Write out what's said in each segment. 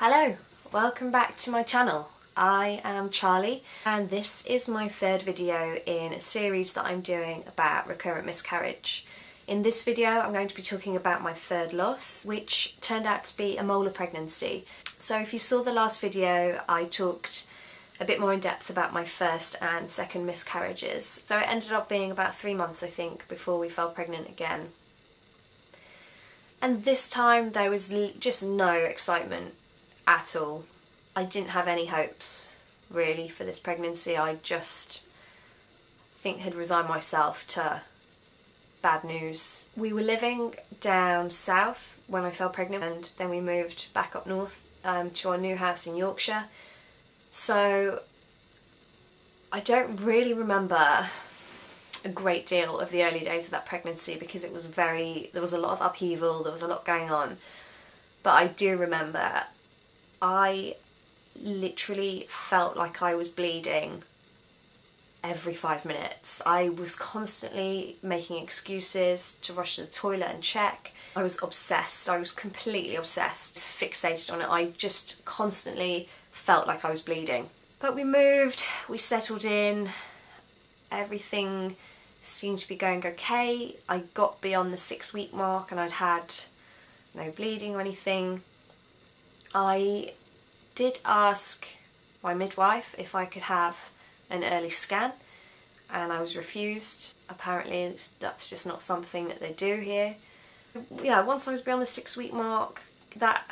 Hello, welcome back to my channel. I am Charlie and this is my third video in a series that I'm doing about recurrent miscarriage. In this video I'm going to be talking about my third loss, which turned out to be a molar pregnancy. So if you saw the last video, I talked a bit more in depth about my first and second miscarriages. So it ended up being about 3 months, I think, before we fell pregnant again. And this time there was just no excitement at all. I didn't have any hopes really for this pregnancy. I just think had resigned myself to bad news. We were living down south when I fell pregnant, and then we moved back up north to our new house in Yorkshire. So I don't really remember a great deal of the early days of that pregnancy because there was a lot of upheaval, there was a lot going on. But I do remember I literally felt like I was bleeding every 5 minutes. I was constantly making excuses to rush to the toilet and check. I was obsessed. I was completely obsessed, fixated on it. I just constantly felt like I was bleeding. But we moved, we settled in, everything seemed to be going okay. I got beyond the 6-week mark and I'd had no bleeding or anything. I did ask my midwife if I could have an early scan and I was refused. Apparently that's just not something that they do here. Yeah, once I was beyond the 6-week mark, that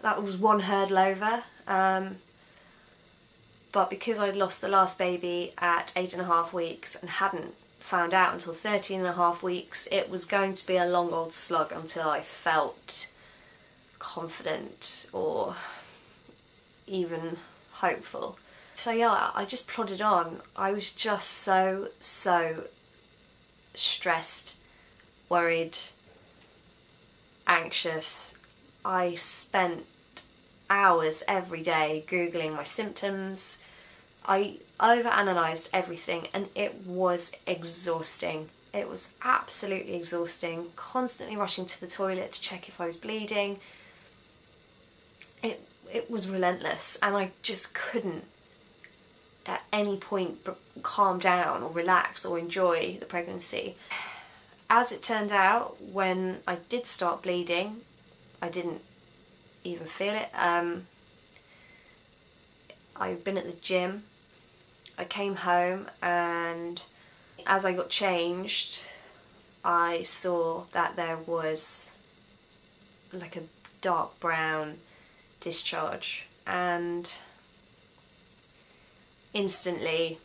was one hurdle over. But because I'd lost the last baby at 8.5 weeks and hadn't found out until 13.5 weeks, it was going to be a long old slug until I felt confident or even hopeful. So yeah, I just plodded on. I was just so stressed, worried, anxious. I spent hours every day googling my symptoms. I overanalyzed everything and it was exhausting. It was absolutely exhausting, constantly rushing to the toilet to check if I was bleeding. It was relentless and I just couldn't at any point calm down or relax or enjoy the pregnancy. As it turned out, when I did start bleeding, I didn't even feel it. I'd been at the gym. I came home and as I got changed, I saw that there was like a dark brown discharge, and instantly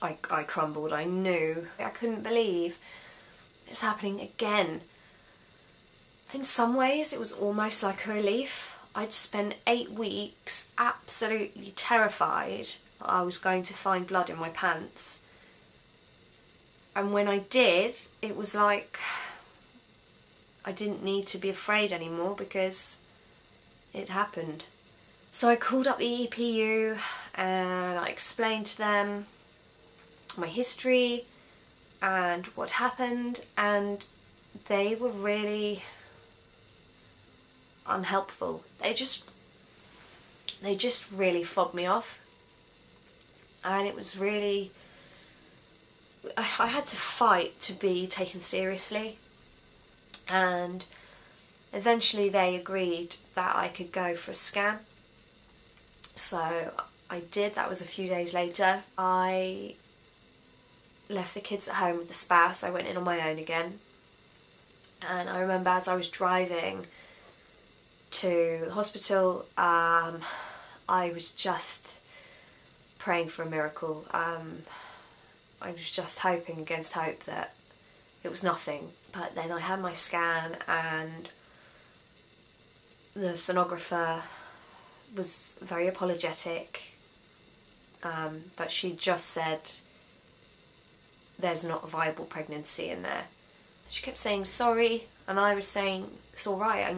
I crumbled. I knew. I couldn't believe it's happening again. In some ways it was almost like a relief. I'd spent 8 weeks absolutely terrified that I was going to find blood in my pants, and when I did, it was like I didn't need to be afraid anymore because it happened. So I called up the EPU and I explained to them my history and what happened, and they were really unhelpful. They just really fobbed me off, and it was really, I had to fight to be taken seriously, and eventually they agreed that I could go for a scan. So I did. That was a few days later. I left the kids at home with the spouse. I went in on my own again. And I remember as I was driving to the hospital, I was just praying for a miracle. I was just hoping against hope that it was nothing. But then I had my scan and the sonographer was very apologetic, but she just said there's not a viable pregnancy in there. She kept saying sorry, and I was saying it's alright. I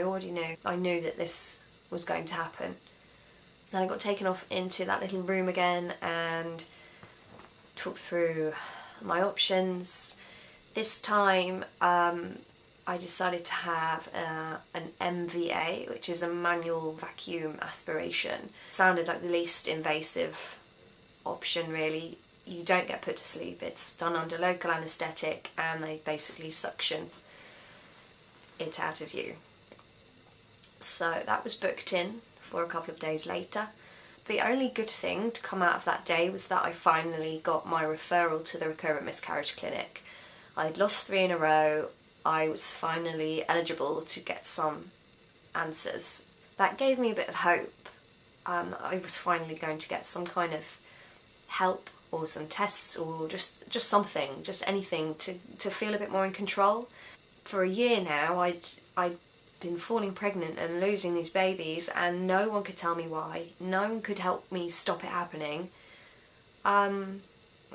already knew. I knew that this was going to happen. Then I got taken off into that little room again and talked through my options. This time I decided to have an MVA, which is a manual vacuum aspiration. Sounded like the least invasive option, really. You don't get put to sleep. It's done under local anaesthetic, and they basically suction it out of you. So that was booked in for a couple of days later. The only good thing to come out of that day was that I finally got my referral to the recurrent miscarriage clinic. I'd lost 3 in a row. I was finally eligible to get some answers. That gave me a bit of hope. I was finally going to get some kind of help or some tests or just something, just anything to feel a bit more in control. For a year now, I'd been falling pregnant and losing these babies, and no one could tell me why. No one could help me stop it happening. I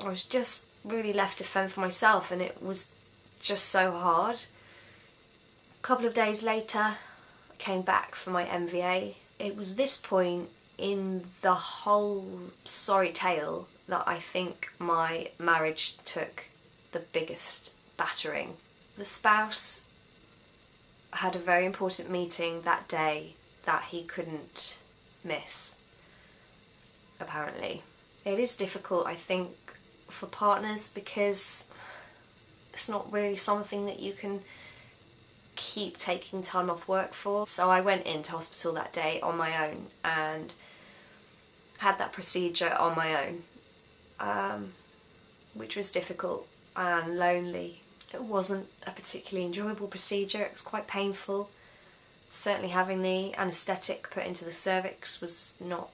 was just really left to fend for myself, and it was just so hard. A couple of days later, I came back for my MVA. It was this point in the whole sorry tale that I think my marriage took the biggest battering. The spouse had a very important meeting that day that he couldn't miss, apparently. It is difficult, I think, for partners because it's not really something that you can keep taking time off work for. So I went into hospital that day on my own and had that procedure on my own, which was difficult and lonely. It wasn't a particularly enjoyable procedure. It was quite painful. Certainly having the anaesthetic put into the cervix was not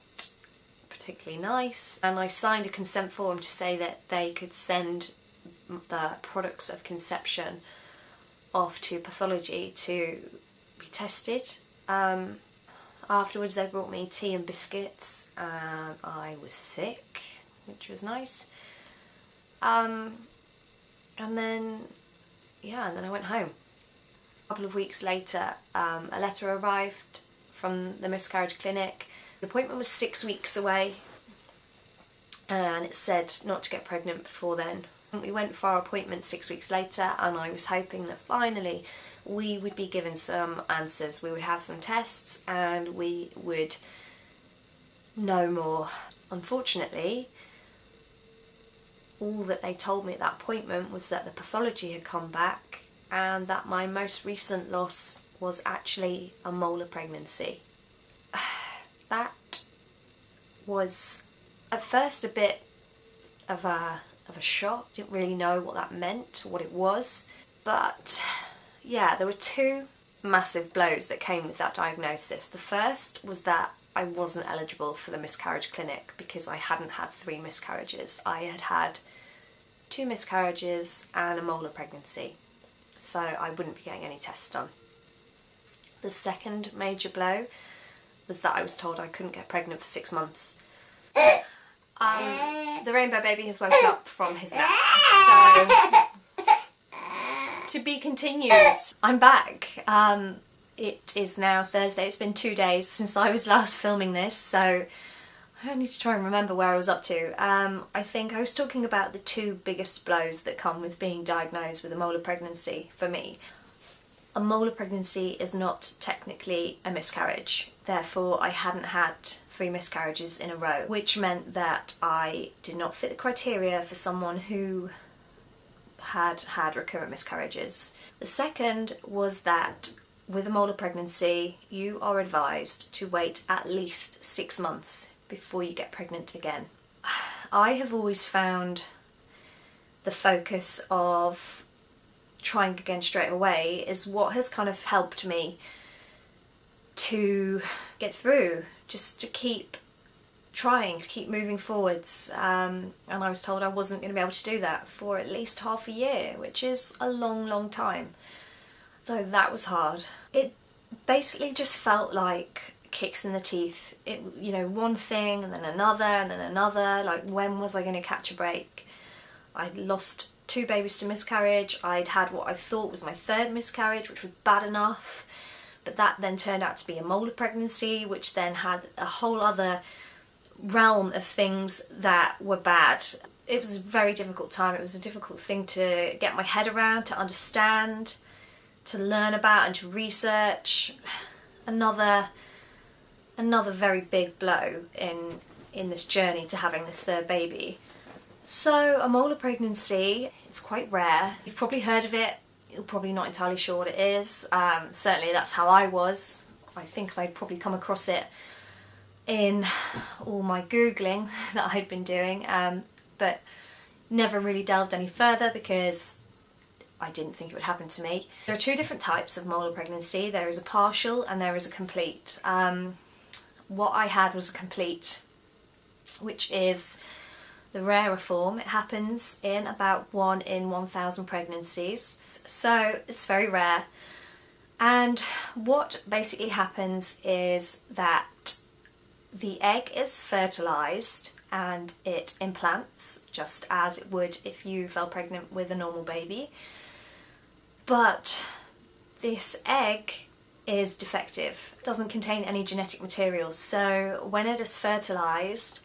particularly nice. And I signed a consent form to say that they could send the products of conception off to pathology to be tested. Afterwards they brought me tea and biscuits, and I was sick, which was nice. And then I went home. A couple of weeks later, a letter arrived from the miscarriage clinic. The appointment was 6 weeks away, and it said not to get pregnant before then. We went for our appointment 6 weeks later, and I was hoping that finally we would be given some answers. We would have some tests and we would know more. Unfortunately, all that they told me at that appointment was that the pathology had come back and that my most recent loss was actually a molar pregnancy. That was at first a bit of a shock. Didn't really know what that meant, what it was. But yeah, there were 2 massive blows that came with that diagnosis. The first was that I wasn't eligible for the miscarriage clinic because I hadn't had 3 miscarriages. I had had 2 miscarriages and a molar pregnancy, so I wouldn't be getting any tests done. The second major blow was that I was told I couldn't get pregnant for 6 months. The rainbow baby has woken up from his nap, so to be continued. I'm back. It is now Thursday. It's been 2 days since I was last filming this, so I need to try and remember where I was up to. I think I was talking about the 2 biggest blows that come with being diagnosed with a molar pregnancy for me. A molar pregnancy is not technically a miscarriage. Therefore, I hadn't had 3 miscarriages in a row, which meant that I did not fit the criteria for someone who had had recurrent miscarriages. The second was that with a molar pregnancy, you are advised to wait at least 6 months before you get pregnant again. I have always found the focus of trying again straight away is what has kind of helped me to get through, just to keep trying, to keep moving forwards. And I was told I wasn't going to be able to do that for at least half a year, which is a long time. So that was hard. It basically just felt like kicks in the teeth. It, one thing and then another and then another. Like, when was I going to catch a break? I'd lost 2 babies to miscarriage. I'd had what I thought was my 3rd miscarriage, which was bad enough. But that then turned out to be a molar pregnancy, which then had a whole other realm of things that were bad. It was a very difficult time. It was a difficult thing to get my head around, to understand, to learn about and to research. Another very big blow in this journey to having this third baby. So a molar pregnancy, it's quite rare. You've probably heard of it. You're probably not entirely sure what it is. Certainly that's how I was. I think I'd probably come across it in all my Googling that I'd been doing, but never really delved any further because I didn't think it would happen to me. There are two different types of molar pregnancy. There is a partial and there is a complete. What I had was a complete, which is the rarer form. It happens in about 1 in 1,000 pregnancies. So it's very rare. And what basically happens is that the egg is fertilised and it implants just as it would if you fell pregnant with a normal baby. But this egg is defective. It doesn't contain any genetic material, so when it is fertilised,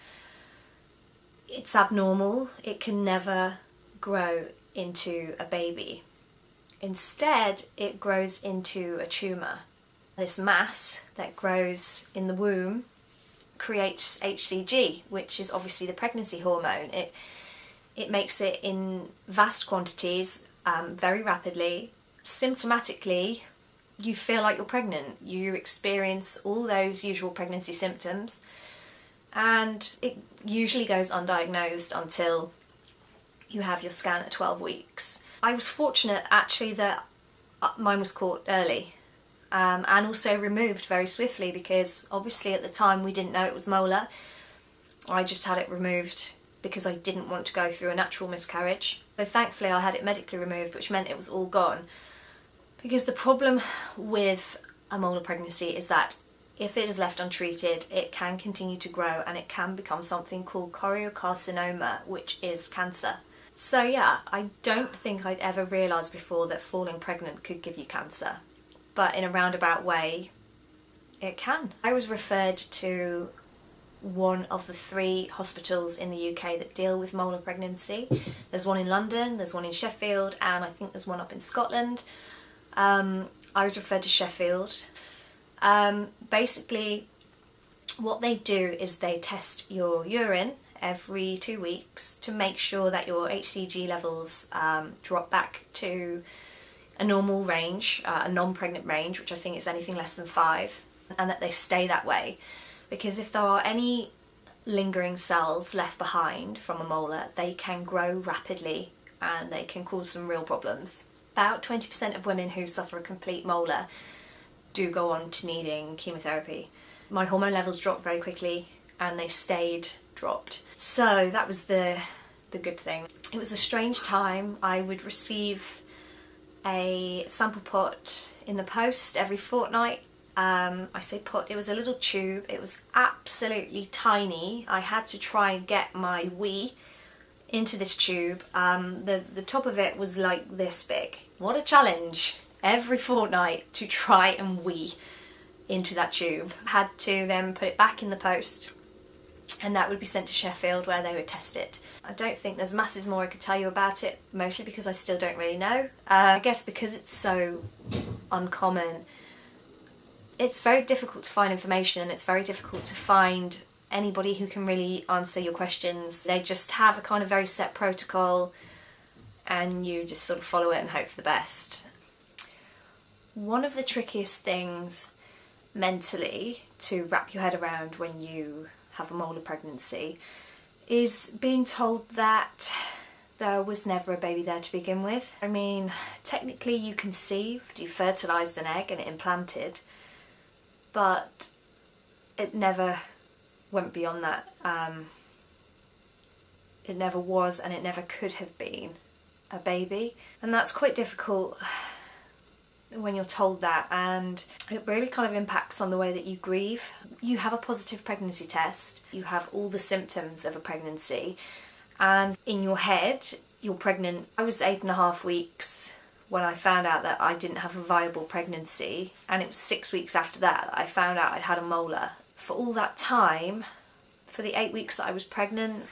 it's abnormal. It can never grow into a baby. Instead, it grows into a tumour. This mass that grows in the womb creates HCG, which is obviously the pregnancy hormone. It makes it in vast quantities, very rapidly. Symptomatically, you feel like you're pregnant. You experience all those usual pregnancy symptoms, and it usually goes undiagnosed until you have your scan at 12 weeks. I was fortunate actually that mine was caught early, and also removed very swiftly, because obviously at the time we didn't know it was molar. I just had it removed because I didn't want to go through a natural miscarriage. So thankfully I had it medically removed, which meant it was all gone. Because the problem with a molar pregnancy is that if it is left untreated, it can continue to grow and it can become something called choriocarcinoma, which is cancer. So yeah, I don't think I'd ever realised before that falling pregnant could give you cancer. But in a roundabout way, it can. I was referred to one of the 3 hospitals in the UK that deal with molar pregnancy. There's one in London, there's one in Sheffield, and I think there's one up in Scotland. I was referred to Sheffield. Basically, what they do is they test your urine every 2 weeks to make sure that your HCG levels drop back to a normal range, a non-pregnant range, which I think is anything less than 5, and that they stay that way. Because if there are any lingering cells left behind from a molar, they can grow rapidly and they can cause some real problems. About 20% of women who suffer a complete molar do go on to needing chemotherapy. My hormone levels dropped very quickly and they stayed dropped. So that was the good thing. It was a strange time. I would receive a sample pot in the post every fortnight. I say pot, it was a little tube. It was absolutely tiny. I had to try and get my wee into this tube. The top of it was like this big. What a challenge every fortnight to try and wee into that tube. Had to then put it back in the post, and that would be sent to Sheffield where they would test it. I don't think there's masses more I could tell you about it, mostly because I still don't really know. I guess because it's so uncommon, it's very difficult to find information, and it's very difficult to find anybody who can really answer your questions. They just have a kind of very set protocol and you just sort of follow it and hope for the best. One of the trickiest things mentally to wrap your head around when you have a molar pregnancy is being told that there was never a baby there to begin with. I mean, technically you conceived, you fertilised an egg and it implanted, but it never went beyond that. It never was, and it never could have been a baby. And that's quite difficult when you're told that, and it really kind of impacts on the way that you grieve. You have a positive pregnancy test, you have all the symptoms of a pregnancy, and in your head you're pregnant. I was 8.5 weeks when I found out that I didn't have a viable pregnancy, and it was 6 weeks after that I found out I'd had a molar. For all that time, for the 8 weeks that I was pregnant,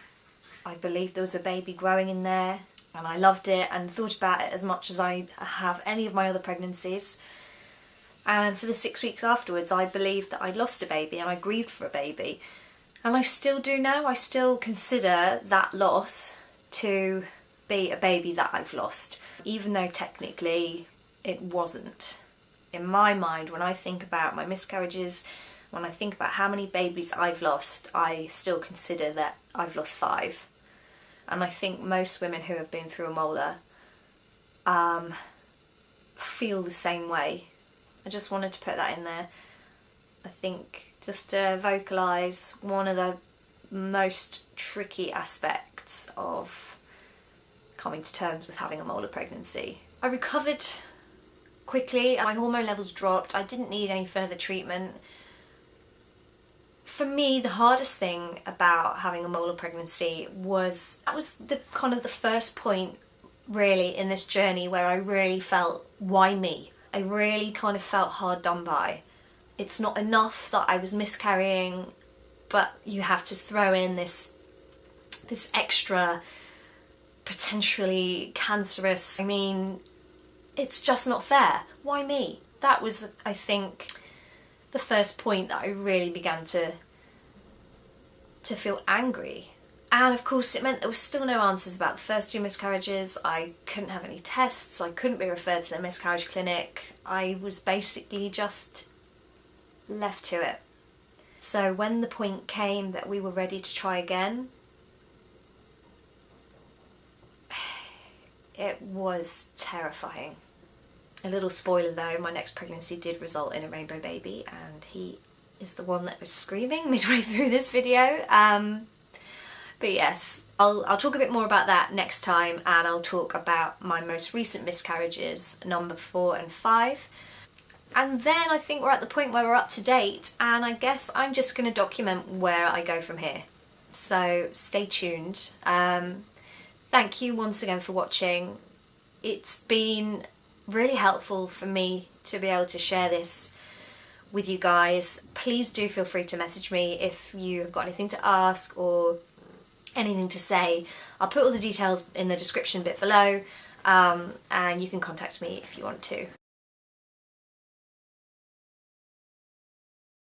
I believed there was a baby growing in there. and I loved it and thought about it as much as I have any of my other pregnancies. And for the 6 weeks afterwards, I believed that I'd lost a baby, and I grieved for a baby. And I still do now. I still consider that loss to be a baby that I've lost, even though technically it wasn't. In my mind, when I think about my miscarriages, when I think about how many babies I've lost, I still consider that I've lost 5. And I think most women who have been through a molar feel the same way. I just wanted to put that in there. I think just to vocalise one of the most tricky aspects of coming to terms with having a molar pregnancy. I recovered quickly, my hormone levels dropped, I didn't need any further treatment. For me, the hardest thing about having a molar pregnancy was the first point really in this journey where I really felt, why me? I really kind of felt hard done by. It's not enough that I was miscarrying, but you have to throw in this extra potentially cancerous, it's just not fair. Why me? That was, I think, the first point that I really began to feel angry. And of course it meant there was still no answers about the first 2 miscarriages. I couldn't have any tests, I couldn't be referred to the miscarriage clinic. I was basically just left to it. So when the point came that we were ready to try again, it was terrifying. A little spoiler though, my next pregnancy did result in a rainbow baby, and he is the one that was screaming midway through this video. But yes, I'll talk a bit more about that next time, and I'll talk about my most recent miscarriages, number 4 and 5. And then I think we're at the point where we're up to date, and I guess I'm just going to document where I go from here. So stay tuned. Thank you once again for watching. It's been really helpful for me to be able to share this with you guys. Please do feel free to message me if you have got anything to ask or anything to say. I'll put all the details in the description bit below, and you can contact me if you want to.